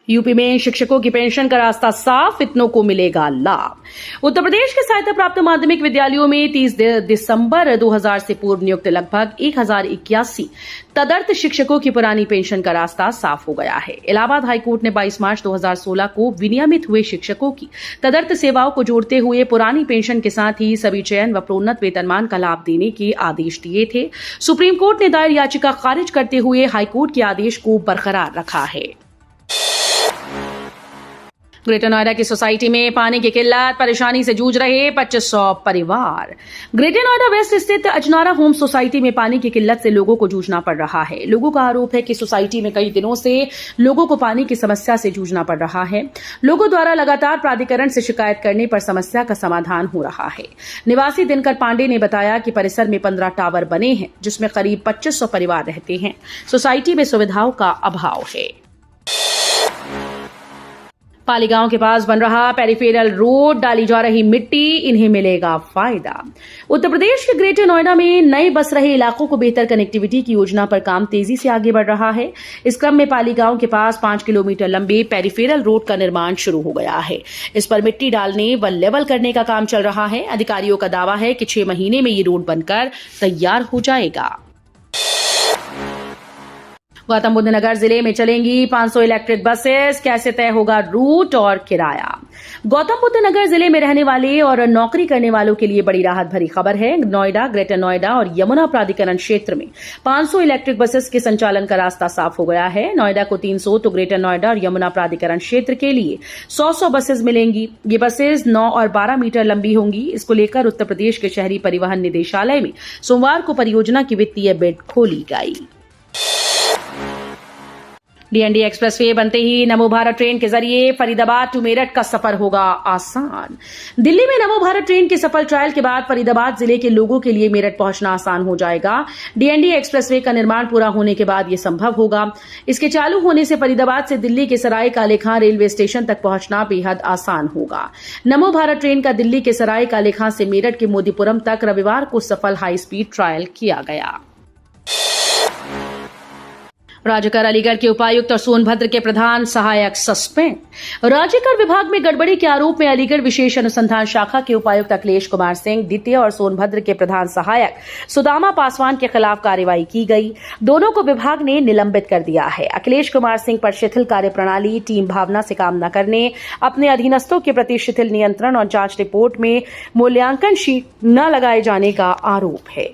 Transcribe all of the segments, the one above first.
UP में शिक्षकों की पेंशन का रास्ता साफ, इतनों को मिलेगा लाभ। उत्तर प्रदेश के सहायता प्राप्त माध्यमिक विद्यालयों में 30 दिसंबर 2000 से पूर्व नियुक्त लगभग 1081 तदर्थ शिक्षकों की पुरानी पेंशन का रास्ता साफ हो गया है। इलाहाबाद हाईकोर्ट ने 22 मार्च 2016 को विनियमित हुए शिक्षकों की तदर्थ सेवाओं को जोड़ते हुए पुरानी पेंशन के साथ ही सभी चयन व प्रोन्नत वेतनमान का लाभ देने के आदेश दिए थे। सुप्रीम कोर्ट ने दायर याचिका खारिज करते हुए हाईकोर्ट के आदेश को बरकरार रखा है। ग्रेटर नोएडा की सोसाइटी में पानी की किल्लत, परेशानी से जूझ रहे 2500 परिवार। ग्रेटर नोएडा वेस्ट स्थित अजनारा होम सोसाइटी में पानी की किल्लत से लोगों को जूझना पड़ रहा है। लोगों का आरोप है कि सोसाइटी में कई दिनों से लोगों को पानी की समस्या से जूझना पड़ रहा है। लोगों द्वारा लगातार प्राधिकरण से शिकायत करने पर समस्या का समाधान हो रहा है। निवासी दिनकर पांडे ने बताया कि परिसर में 15 टावर बने हैं, जिसमें करीब 2500 परिवार रहते हैं। सोसाइटी में सुविधाओं का अभाव है। पाली गांव के पास बन रहा पेरिफेरल रोड, डाली जा रही मिट्टी, इन्हें मिलेगा फायदा। उत्तर प्रदेश के ग्रेटर नोएडा में नए बस रहे इलाकों को बेहतर कनेक्टिविटी की योजना पर काम तेजी से आगे बढ़ रहा है। इस क्रम में पाली गांव के पास 5 किलोमीटर लंबे पेरिफेरल रोड का निर्माण शुरू हो गया है। इस पर मिट्टी डालने व लेवल करने का काम चल रहा है। अधिकारियों का दावा है कि 6 महीने में ये रोड बनकर तैयार हो जाएगा। गौतम बुद्ध नगर जिले में चलेंगी 500 इलेक्ट्रिक बसेस, कैसे तय होगा रूट और किराया। गौतम बुद्ध नगर जिले में रहने वाले और नौकरी करने वालों के लिए बड़ी राहत भरी खबर है। नोएडा, ग्रेटर नोएडा और यमुना प्राधिकरण क्षेत्र में 500 इलेक्ट्रिक बसेस के संचालन का रास्ता साफ हो गया है। नोएडा को 300 तो ग्रेटर नोएडा और यमुना प्राधिकरण क्षेत्र के लिए 100 बसेस मिलेंगी। ये बसेस 9 और 12 मीटर लंबी होंगी। इसको लेकर उत्तर प्रदेश के शहरी परिवहन निदेशालय में सोमवार को परियोजना की वित्तीय बिड खोली गई। डीएनडी एक्सप्रेसवे बनते ही नमो भारत ट्रेन के जरिए फरीदाबाद टू मेरठ का सफर होगा आसान। दिल्ली में नमो भारत ट्रेन के सफल ट्रायल के बाद फरीदाबाद जिले के लोगों के लिए मेरठ पहुंचना आसान हो जाएगा। डीएनडी एक्सप्रेसवे का निर्माण पूरा होने के बाद यह संभव होगा। इसके चालू होने से फरीदाबाद से दिल्ली के सराय काले खां रेलवे स्टेशन तक पहुंचना बेहद आसान होगा। नमो भारत ट्रेन का दिल्ली के सराय काले खां से मेरठ के मोदीपुरम तक रविवार को सफल हाई स्पीड ट्रायल किया गया। राजकर अलीगढ़ के उपायुक्त और सोनभद्र के प्रधान सहायक सस्पेंड। राजकर विभाग में गड़बड़ी के आरोप में अलीगढ़ विशेष अनुसंधान शाखा के उपायुक्त अखिलेश कुमार सिंह द्वितीय और सोनभद्र के प्रधान सहायक सुदामा पासवान के खिलाफ कार्रवाई की गई। दोनों को विभाग ने निलंबित कर दिया है। अखिलेश कुमार सिंह पर शिथिल कार्यप्रणाली, टीम भावना से काम न करने, अपने अधीनस्थों के प्रति शिथिल नियंत्रण और जांच रिपोर्ट में मूल्यांकन शीट न लगाए जाने का आरोप है।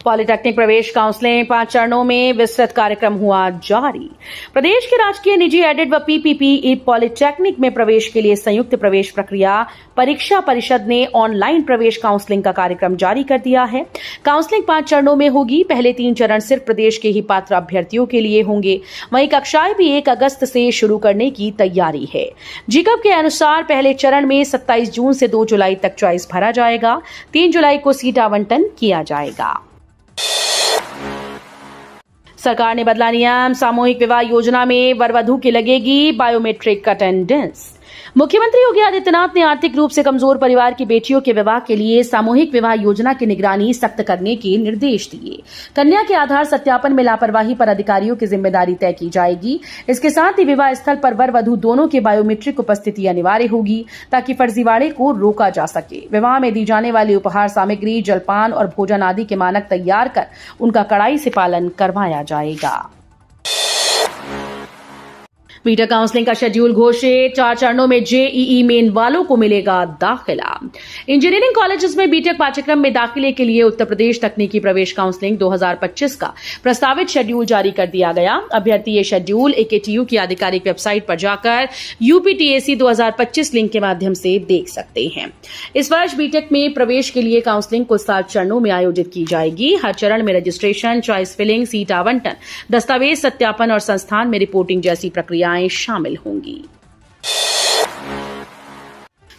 पॉलिटेक्निक प्रवेश काउंसलिंग 5 चरणों में विस्तृत कार्यक्रम हुआ जारी। प्रदेश के राजकीय, निजी, एडेड व पीपीपी पॉलिटेक्निक में प्रवेश के लिए संयुक्त प्रवेश प्रक्रिया परीक्षा परिषद ने ऑनलाइन प्रवेश काउंसलिंग का कार्यक्रम जारी कर दिया है। काउंसलिंग 5 चरणों में होगी। पहले 3 चरण सिर्फ प्रदेश के ही पात्र अभ्यर्थियों के लिए होंगे। वहीं कक्षाएं भी 1 अगस्त से शुरू करने की तैयारी है। जीकब के अनुसार पहले चरण में 27 जून से 2 जुलाई तक चॉइस भरा जाएगा। 3 जुलाई को सीट आवंटन किया जाएगा। सरकार ने बदला नियम, सामूहिक विवाह योजना में वर वधू की लगेगी बायोमेट्रिक अटेंडेंस। मुख्यमंत्री योगी आदित्यनाथ ने आर्थिक रूप से कमजोर परिवार की बेटियों के विवाह के लिए सामूहिक विवाह योजना की निगरानी सख्त करने के निर्देश दिए। कन्या के आधार सत्यापन में लापरवाही पर अधिकारियों की जिम्मेदारी तय की जाएगी। इसके साथ ही विवाह स्थल पर वर वधू दोनों के बायोमेट्रिक उपस्थिति अनिवार्य होगी, ताकि फर्जीवाड़े को रोका जा सके। विवाह में दी जाने वाली उपहार सामग्री, जलपान और भोजन आदि के मानक तैयार कर उनका कड़ाई से पालन करवाया जाएगा। बीटेक काउंसलिंग का शेड्यूल घोषित। 4 चरणों में जेईई मेन वालों को मिलेगा दाखिला। इंजीनियरिंग कॉलेजेस में बीटेक पाठ्यक्रम में दाखिले के लिए उत्तर प्रदेश तकनीकी प्रवेश काउंसलिंग 2025 का प्रस्तावित शेड्यूल जारी कर दिया गया। अभ्यर्थी ये शेड्यूल एकेटीयू की आधिकारिक वेबसाइट पर जाकर यूपीटीएसी 2025 लिंक के माध्यम से देख सकते हैं। इस वर्ष बीटेक में प्रवेश के लिए काउंसलिंग कुल 7 चरणों में आयोजित की जाएगी। हर चरण में रजिस्ट्रेशन, चॉइस फिलिंग, सीट आवंटन, दस्तावेज सत्यापन और संस्थान में रिपोर्टिंग जैसी प्रक्रिया शामिल होंगी।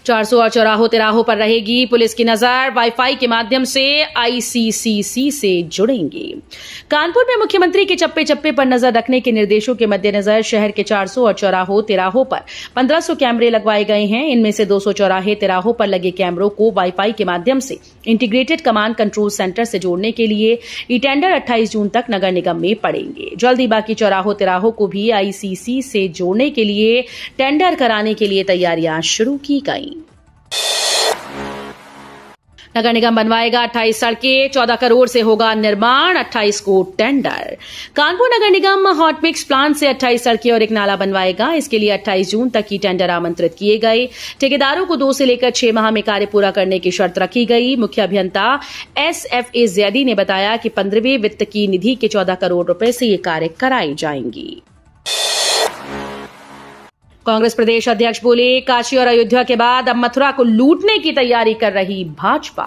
400 और चौराहों तिराहों पर रहेगी पुलिस की नजर। वाईफाई के माध्यम से ICCC से जुड़ेंगे। कानपुर में मुख्यमंत्री के चप्पे चप्पे पर नजर रखने के निर्देशों के मद्देनजर शहर के 400 और चौराहों तिराहों पर 1500 कैमरे लगवाए गए हैं। इनमें से 200 चौराहे तिराहों पर लगे कैमरों को वाईफाई के माध्यम से इंटीग्रेटेड कमांड कंट्रोल सेंटर से जोड़ने के लिए ई टेंडर 28 जून तक नगर निगम में पड़ेंगे। जल्द ही बाकी चौराहों तिराहों को भी ICC से जोड़ने के लिए टेंडर कराने के लिए तैयारियां शुरू की गई। नगर निगम बनवाएगा 28 सड़कें, 14 करोड़ से होगा निर्माण, 28 को टेंडर। कानपुर नगर निगम हॉट मिक्स प्लांट से 28 सड़कें और एक नाला बनवाएगा। इसके लिए 28 जून तक की टेंडर आमंत्रित किए गए। ठेकेदारों को 2 से लेकर 6 माह में कार्य पूरा करने की शर्त रखी गई। मुख्य अभियंता SFA जैदी ने बताया कि 15वें वित्त की निधि के 14 करोड़ रुपए से ये कार्य कराई जाएंगी। कांग्रेस प्रदेश अध्यक्ष बोले, काशी और अयोध्या के बाद अब मथुरा को लूटने की तैयारी कर रही भाजपा।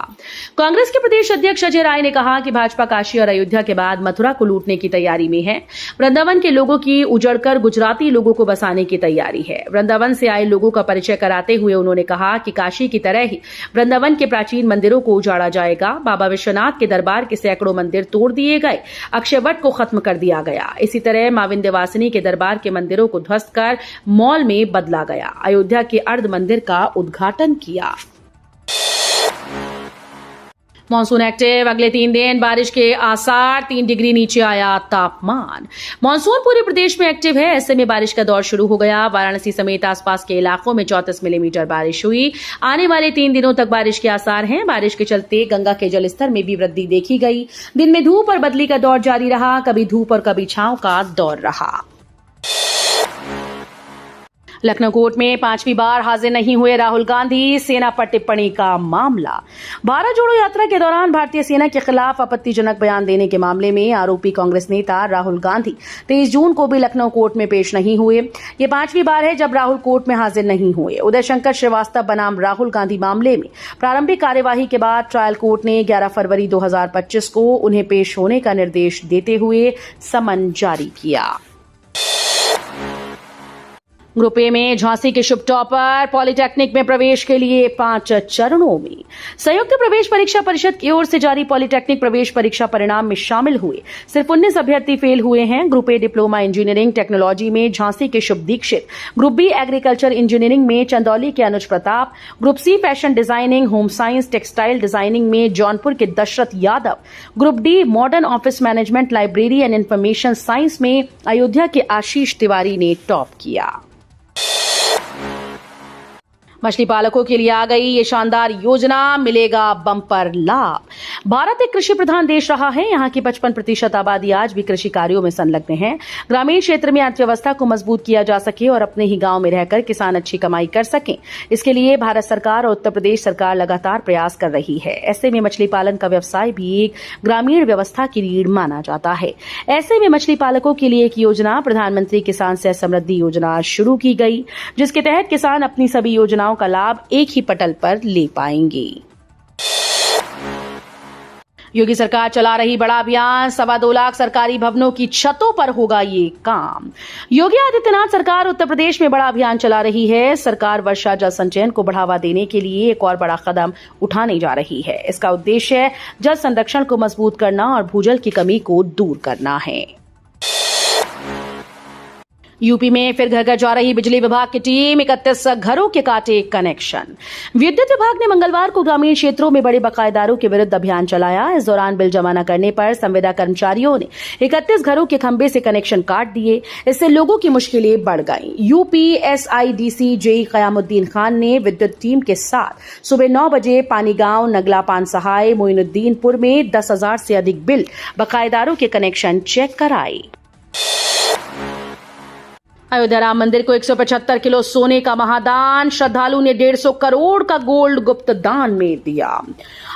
कांग्रेस के प्रदेश अध्यक्ष अजय राय ने कहा कि भाजपा काशी और अयोध्या के बाद मथुरा को लूटने की तैयारी में है। वृंदावन के लोगों की उजड़कर गुजराती लोगों को बसाने की तैयारी है। वृंदावन से आए लोगों का परिचय कराते हुए उन्होंने कहा कि काशी की तरह ही वृंदावन के प्राचीन मंदिरों को उजाड़ा जाएगा। बाबा विश्वनाथ के दरबार के सैकड़ों मंदिर तोड़ दिए गए, अक्षयवट को खत्म कर दिया गया। इसी तरह मां विंध्यवासिनी के दरबार के मंदिरों को ध्वस्त कर मॉल में बदला गया। अयोध्या के अर्ध मंदिर का उद्घाटन किया। मॉनसून एक्टिव, अगले 3 दिन बारिश के आसार, 3 डिग्री नीचे आया तापमान। मॉनसून पूरे प्रदेश में एक्टिव है, ऐसे में बारिश का दौर शुरू हो गया। वाराणसी समेत आसपास के इलाकों में 34 मिलीमीटर बारिश हुई। आने वाले 3 दिनों तक बारिश के आसार हैं। बारिश के चलते गंगा के जलस्तर में भी वृद्धि देखी गई। दिन में धूप और बदली का दौर जारी रहा, कभी धूप और कभी छांव का दौर रहा। लखनऊ कोर्ट में 5वीं बार हाजिर नहीं हुए राहुल गांधी, सेना पर टिप्पणी का मामला। भारत जोड़ो यात्रा के दौरान भारतीय सेना के खिलाफ आपत्तिजनक बयान देने के मामले में आरोपी कांग्रेस नेता राहुल गांधी 23 जून को भी लखनऊ कोर्ट में पेश नहीं हुए। ये 5वीं बार है जब राहुल कोर्ट में हाजिर नहीं हुए। उदय शंकर श्रीवास्तव बनाम राहुल गांधी मामले में प्रारंभिक कार्यवाही के बाद ट्रायल कोर्ट ने 11 फरवरी 2025 को उन्हें पेश होने का निर्देश देते हुए समन जारी किया। ग्रुप ए में झांसी के शुभ टॉपर पॉलिटेक्निक में प्रवेश के लिए 5 चरणों में संयुक्त प्रवेश परीक्षा परिषद की ओर से जारी पॉलिटेक्निक प्रवेश परीक्षा परिणाम में शामिल हुए सिर्फ 19 अभ्यर्थी फेल हुए हैं। Group A diploma engineering technology में झांसी के Shubh Dikshit, group B agriculture engineering में चंदौली के Anuj Pratap, group C fashion designing, home science, textile designing में जौनपुर के Dashrath Yadav, group D modern office management, library and information science में अयोध्या के आशीष तिवारी ने टॉप किया। मछली पालकों के लिए आ गई ये शानदार योजना, मिलेगा बम्पर लाभ। भारत एक कृषि प्रधान देश रहा है। यहाँ की 55% आबादी आज भी कृषि कार्यों में संलग्न है। ग्रामीण क्षेत्र में अर्थव्यवस्था को मजबूत किया जा सके और अपने ही गांव में रहकर किसान अच्छी कमाई कर सकें, इसके लिए भारत सरकार और उत्तर प्रदेश सरकार लगातार प्रयास कर रही है। ऐसे में मछली पालन का व्यवसाय भी एक ग्रामीण व्यवस्था की रीढ़ माना जाता है। ऐसे में मछली पालकों के लिए एक योजना प्रधानमंत्री किसान सह समृद्धि योजना शुरू की गई, जिसके तहत किसान अपनी सभी योजनाओं का लाभ एक ही पटल पर ले पाएंगे। योगी सरकार चला रही बड़ा अभियान, 2.25 लाख सरकारी भवनों की छतों पर होगा ये काम। योगी आदित्यनाथ सरकार उत्तर प्रदेश में बड़ा अभियान चला रही है। सरकार वर्षा जल संचयन को बढ़ावा देने के लिए एक और बड़ा कदम उठाने जा रही है। इसका उद्देश्य जल संरक्षण को मजबूत करना और भूजल की कमी को दूर करना है। यूपी में फिर घर घर जा रही बिजली विभाग की टीम, 31 घरों के काटे कनेक्शन। विद्युत विभाग ने मंगलवार को ग्रामीण क्षेत्रों में बड़े बकायेदारों के विरुद्ध अभियान चलाया। इस दौरान बिल जमा न करने पर संविदा कर्मचारियों ने 31 घरों के खंभे से कनेक्शन काट दिए। इससे लोगों की मुश्किलें बढ़ गईं। UPSIDC जेई कयामुद्दीन खान ने विद्युत टीम के साथ सुबह 9 बजे पानीगांव, नगला, पानसहाय, मोइनुद्दीनपुर में 10,000 से अधिक बिल बकायेदारों के कनेक्शन चेक कराए। अयोध्या राम मंदिर को 175 किलो सोने का महादान, श्रद्धालु ने 150 करोड़ का गोल्ड गुप्त दान में दिया।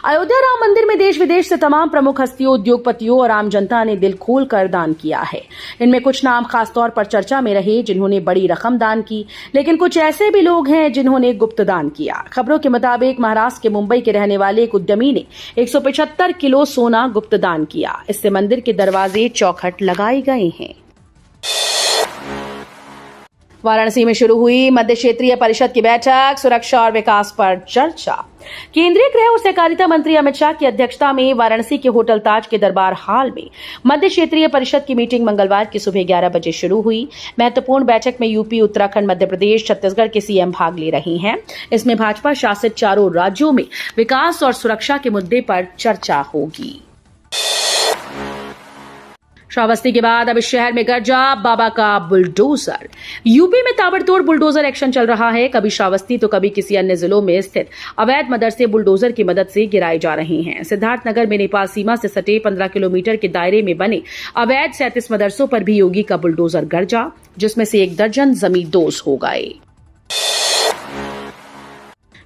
अयोध्या राम मंदिर में देश विदेश से तमाम प्रमुख हस्तियों, उद्योगपतियों और आम जनता ने दिल खोलकर दान किया है। इनमें कुछ नाम खासतौर पर चर्चा में रहे जिन्होंने बड़ी रकम दान की, लेकिन कुछ ऐसे भी लोग हैं जिन्होंने गुप्त दान किया। खबरों के मुताबिक महाराष्ट्र के मुंबई के रहने वाले एक उद्यमी ने 175 किलो सोना गुप्त दान किया। इससे मंदिर के दरवाजे चौखट लगाए गए हैं। वाराणसी में शुरू हुई मध्य क्षेत्रीय परिषद की बैठक, सुरक्षा और विकास पर चर्चा। केंद्रीय गृह और सहकारिता मंत्री अमित शाह की अध्यक्षता में वाराणसी के होटल ताज के दरबार हॉल में मध्य क्षेत्रीय परिषद की मीटिंग मंगलवार की सुबह 11 बजे शुरू हुई। महत्वपूर्ण बैठक में यूपी, उत्तराखंड, मध्य प्रदेश, छत्तीसगढ़ के सीएम भाग ले रहे हैं। इसमें भाजपा शासित चारों राज्यों में विकास और सुरक्षा के मुद्दे पर चर्चा होगी। श्रावस्ती के बाद अब इस शहर में गरजा बाबा का बुलडोजर। यूपी में ताबड़तोड़ बुलडोजर एक्शन चल रहा है। कभी श्रावस्ती तो कभी किसी अन्य जिलों में स्थित अवैध मदरसे बुलडोजर की मदद से गिराए जा रहे हैं। सिद्धार्थनगर में नेपाल सीमा से सटे 15 किलोमीटर के दायरे में बने अवैध 37 मदरसों पर भी योगी का बुलडोजर गरजा, जिसमें से 1 दर्जन जमींदोज हो गए।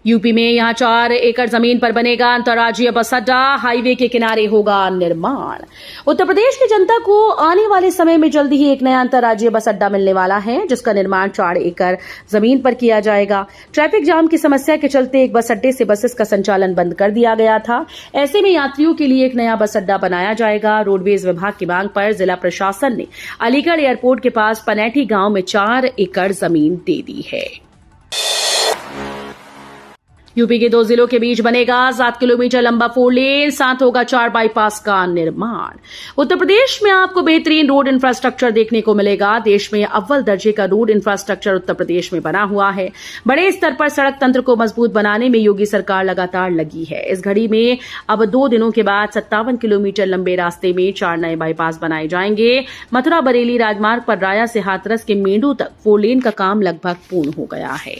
यूपी में यहां 4 एकड़ जमीन पर बनेगा अंतर्राज्यीय बस अड्डा, हाईवे के किनारे होगा निर्माण। उत्तर प्रदेश की जनता को आने वाले समय में जल्दी ही एक नया अंतर्राज्यीय बस अड्डा मिलने वाला है, जिसका निर्माण 4 एकड़ जमीन पर किया जाएगा। ट्रैफिक जाम की समस्या के चलते एक बस अड्डे से बसेस का संचालन बंद कर दिया गया था। ऐसे में यात्रियों के लिए एक नया बस अड्डा बनाया जाएगा। रोडवेज विभाग की मांग पर जिला प्रशासन ने अलीगढ़ एयरपोर्ट के पास पनैठी गांव में 4 एकड़ जमीन दे दी है। यूपी के 2 जिलों के बीच बनेगा 7 किलोमीटर लंबा 4 लेन, साथ होगा 4 बाईपास का निर्माण। उत्तर प्रदेश में आपको बेहतरीन रोड इंफ्रास्ट्रक्चर देखने को मिलेगा। देश में अव्वल दर्जे का रोड इंफ्रास्ट्रक्चर उत्तर प्रदेश में बना हुआ है। बड़े स्तर पर सड़क तंत्र को मजबूत बनाने में योगी सरकार लगातार लगी है। इस घड़ी में अब 2 दिनों के बाद 57 किलोमीटर लंबे रास्ते में 4 नए बाईपास बनाए जाएंगे। मथुरा बरेली राजमार्ग पर राया से हाथरस के मेंढू तक 4 लेन का काम लगभग पूर्ण हो गया है।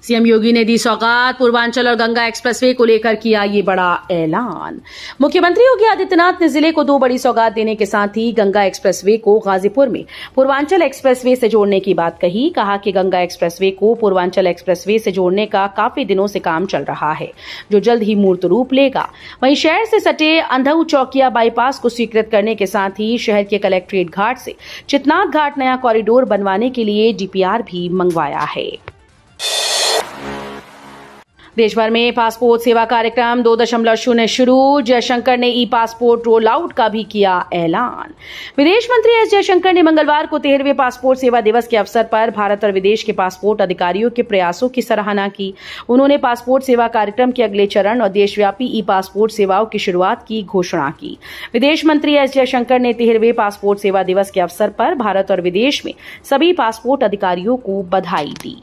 सीएम योगी ने दी सौगात, पूर्वांचल और गंगा एक्सप्रेसवे को लेकर किया ये बड़ा ऐलान। मुख्यमंत्री योगी आदित्यनाथ ने जिले को 2 बड़ी सौगात देने के साथ ही गंगा एक्सप्रेसवे को गाजीपुर में पूर्वांचल एक्सप्रेसवे से जोड़ने की बात कही। कहा कि गंगा एक्सप्रेसवे को पूर्वांचल एक्सप्रेसवे से जोड़ने का काफी दिनों से काम चल रहा है, जो जल्द ही मूर्त रूप लेगा। वहीं शहर से सटे अंधऊ चौकिया बाईपास को स्वीकृत करने के साथ ही शहर के कलेक्ट्रेट घाट से चितनाथ घाट नया कॉरिडोर बनवाने के लिए डीपीआर भी मंगवाया है। देश भर में पासपोर्ट सेवा कार्यक्रम 2.0 शुरू। जयशंकर ने ई पासपोर्ट रोल आउट का भी किया ऐलान। विदेश मंत्री एस जयशंकर ने मंगलवार को 13वें पासपोर्ट सेवा दिवस के अवसर पर भारत और विदेश के पासपोर्ट अधिकारियों के प्रयासों की सराहना की। उन्होंने पासपोर्ट सेवा कार्यक्रम के अगले चरण और देशव्यापी ई पासपोर्ट सेवाओं की शुरुआत की घोषणा की। विदेश मंत्री एस जयशंकर ने 13वें पासपोर्ट सेवा दिवस के अवसर पर भारत और विदेश में सभी पासपोर्ट अधिकारियों को बधाई दी।